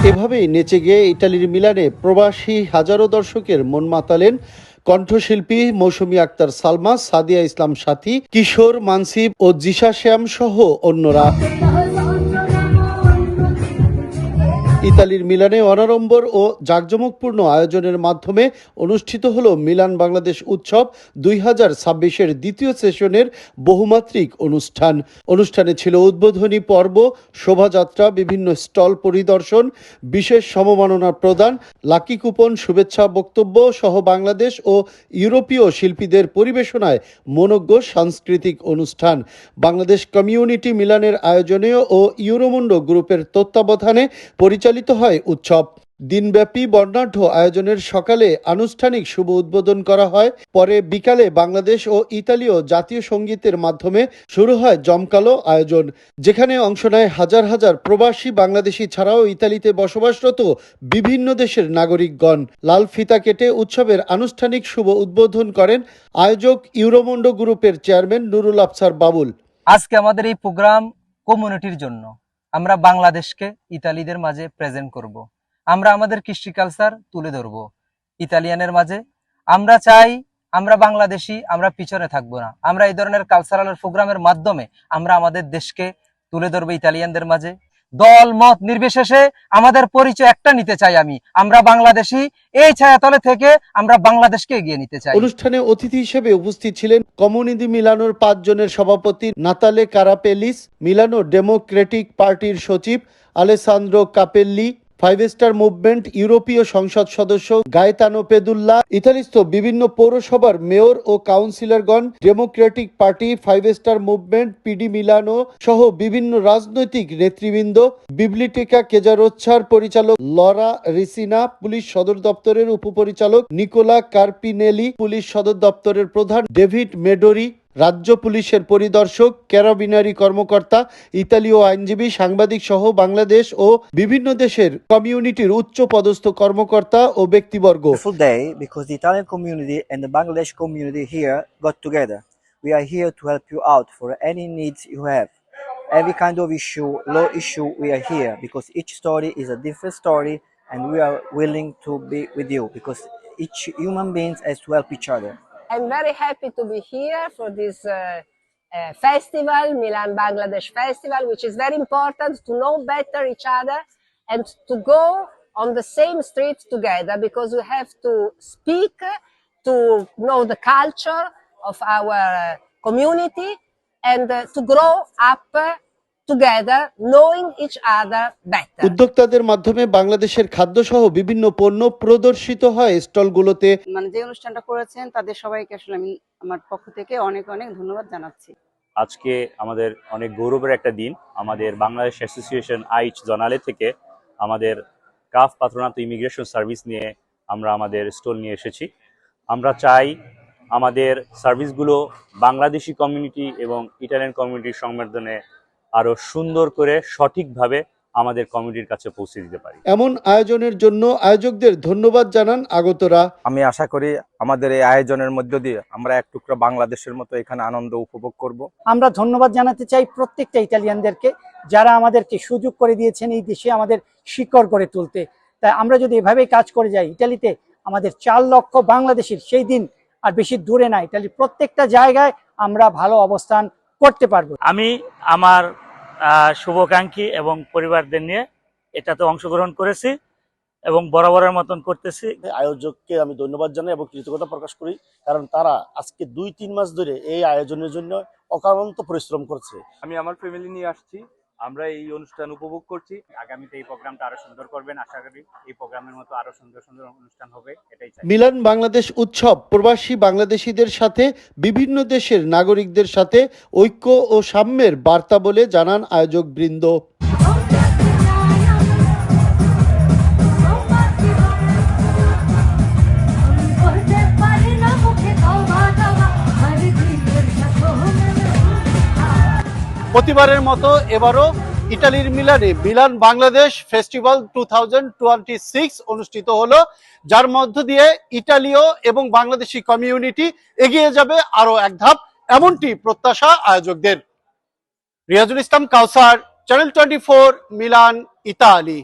এভাবেই নেচে গিয়ে ইতালির মিলানে প্রবাসী হাজারো দর্শকের মন মাতালেন কণ্ঠশিল্পী মৌসুমী আক্তার সালমা, সাদিয়া ইসলাম সাথী, কিশোর মানসিব ও জিশা শ্যাম সহ অন্যরা। ইতালির মিলানে অনাড়ম্বর ও জাঁকজমকপূর্ণ আয়োজনের মাধ্যমে অনুষ্ঠিত হল মিলান বাংলাদেশ উৎসব 2026-এর দ্বিতীয় সেশনের বহুমাত্রিক অনুষ্ঠানে ছিল উদ্বোধনী পর্ব, শোভাযাত্রা, বিভিন্ন স্টল পরিদর্শন, বিশেষ সমমাননা প্রদান, লাকি কুপন, শুভেচ্ছা বক্তব্য সহ বাংলাদেশ ও ইউরোপীয় শিল্পীদের পরিবেশনায় মনোজ্ঞ সাংস্কৃতিক অনুষ্ঠান। বাংলাদেশ কমিউনিটি মিলানের আয়োজনে ও ইউরোমুন্ডো গ্রুপের তত্ত্বাবধানে পরিচালিত হয় উৎসব। দিনব্যাপী বর্ণাঢ্য আয়োজনের সকালে আনুষ্ঠানিক শুভ উদ্বোধন করা হয়। পরে বিকালে বাংলাদেশ ও ইতালীয় জাতীয় সঙ্গীতের মাধ্যমে শুরু হয় জমকালো আয়োজন, যেখানে অংশ নেয় হাজার হাজার প্রবাসী বাংলাদেশি ছাড়াও ইতালিতে বসবাসরত বিভিন্ন দেশের নাগরিকগণ। লাল ফিতা কেটে উৎসবের আনুষ্ঠানিক শুভ উদ্বোধন করেন আয়োজক ইউরোমুন্ডো গ্রুপের চেয়ারম্যান নুরুল আফসার বাবুল। আজকে আমাদের এই প্রোগ্রাম কমিউনিটির জন্য, আমরা বাংলাদেশকে ইতালিদের মাঝে প্রেজেন্ট করব। আমরা আমাদের কৃষ্টি কালচার তুলে ধরবো ইতালিয়ানের মাঝে। আমরা চাই আমরা বাংলাদেশি, আমরা পিছনে থাকবো না। আমরা এই ধরনের কালচারাল প্রোগ্রামের মাধ্যমে আমরা আমাদের দেশকে তুলে ধরবো ইতালিয়ানদের মাঝে। দল মত নির্বিশেষে আমাদের পরিচয় একটা নিতে চাই, আমরা বাংলাদেশি। এই ছায়াতলে থেকে আমরা বাংলাদেশকে এগিয়ে নিতে চাই। অনুষ্ঠানে অতিথি হিসেবে উপস্থিত ছিলেন কমিউনিটি মিলানোর 5 জনের সভাপতি নাতালে কারাপেলিস, মিলানো ডেমোক্রেটিক পার্টির সচিব আলেসান্দ্রো কাপেল্লি, 5 স্টার মুভমেন্ট ইউরোপীয় সংসদ সদস্য গায়েতানো পেদুল্লা, ইতালিস্থ বিভিন্ন পৌরসভার মেয়র ও কাউন্সিলরগণ, Democratic Party, 5 star movement, PD Milano সহ বিভিন্ন রাজনৈতিক নেতৃবৃন্দ, বিবলিটেকা কেজারোচ্ছার পরিচালক লরা রিসিনা, পুলিশ সদর দপ্তরের উপপরিচালক নিকোলা কার্পিনেলি, পুলিশ সদর দপ্তরের প্রধান ডেভিড মেডোরি, রাজ্য পুলিশের পরিদর্শক, ক্যারাবিনারি কর্মকর্তা, ইতালীয় আইনজীবী, সাংবাদিক সহ বাংলাদেশ ও বিভিন্ন দেশের কমিউনিটির উচ্চ পদস্থ কর্মকর্তা ও ব্যক্তিবর্গ। Beautiful day because the Italian community and the Bangladesh community here got together. We are here to help you out for any needs you have. Every kind of issue, law issue, we are here because each story is a different story and we are willing to be with you because each human being has to help each other. I'm very happy to be here for this festival, Milan Bangladesh Festival, which is very important to know better each other and to go on the same street together because we have to speak, to know the culture of our community and to grow up together, knowing each other better. উদ্যোক্তাদের মাধ্যমে বাংলাদেশের খাদ্য সহ বিভিন্ন পণ্য প্রদর্শিত হয় স্টলগুলোতে। যে অনুষ্ঠানটা করেছেন তাদের সবাইকে আসলে আমি আমার পক্ষ থেকে অনেক অনেক ধন্যবাদ জানাচ্ছি। আজকে আমাদের অনেক গৌরবের একটা দিন। আমাদের বাংলাদেশ অ্যাসোসিয়েশন আইচ জনালে থেকে আমাদের কাফ পাত্রনাত ইমিগ্রেশন সার্ভিস নিয়ে আমরা আমাদের স্টল নিয়ে এসেছি। আমরা চাই আমাদের সার্ভিসগুলো বাংলাদেশি কমিউনিটি এবং ইটালিয়ান কমিউনিটির সম্বর্ধনে আরো সুন্দর করে সঠিকভাবে আমাদের কমিউনিটির কাছে পৌঁছে দিতে পারি। এমন আয়োজনের জন্য আয়োজকদের ধন্যবাদ জানান আগতরা। আমি আশা করি আমাদের এই আয়োজনের মধ্য দিয়ে আমরা এক টুকরা বাংলাদেশের মতো এখানে আনন্দ উপভোগ করব। আমরা ধন্যবাদ জানাতে চাই প্রত্যেকটা ইতালিয়ানদেরকে যারা আমাদেরকে সুযোগ করে দিয়েছেন এই দেশে আমাদের শিকড় করে তুলতে। তাই আমরা যদি এভাবেই কাজ করে যাই, ইতালিতে আমাদের 4 লক্ষ বাংলাদেশির সেই দিন আর বেশি দূরে না, ইতালির প্রত্যেকটা জায়গায় আমরা ভালো অবস্থান করতে পারবো। আমি আমার শুভাকাঙ্ক্ষী এবং পরিবারদের নিয়ে এটাতে অংশগ্রহণ করেছি এবং বরাবরের মতন করতেছি। আয়োজককে আমি ধন্যবাদ জানাই এবং কৃতজ্ঞতা প্রকাশ করি, কারণ তারা আজকে 2-3 মাস ধরে এই আয়োজনের জন্য অক্লান্ত পরিশ্রম করছে। আমি আমার ফ্যামিলি নিয়ে আসছি, আমরা এই অনুষ্ঠান উপভোগ করছি। আগামীতে এই প্রোগ্রামটা আরো সুন্দর করবেন, আশা করি এই প্রোগ্রামের মতো আরো সুন্দর সুন্দর অনুষ্ঠান হবে, এটাই চাই। মিলান বাংলাদেশ উৎসব প্রবাসী বাংলাদেশিদের সাথে বিভিন্ন দেশের নাগরিকদের সাথে ঐক্য ও সাম্যের বার্তা বলে জানান আয়োজক বৃন্দ। প্রতিবারের মতো এবারও ইতালির মিলানে মিলান বাংলাদেশ ফেস্টিভ্যাল 2026 অনুষ্ঠিত হলো, যার মধ্য দিয়ে ইতালীয় এবং বাংলাদেশি কমিউনিটি এগিয়ে যাবে আরো এক ধাপ, এমনটি প্রত্যাশা আয়োজকদের। রিয়াজুল ইসলাম কাউসার, চ্যানেল 24, মিলান, ইতালি।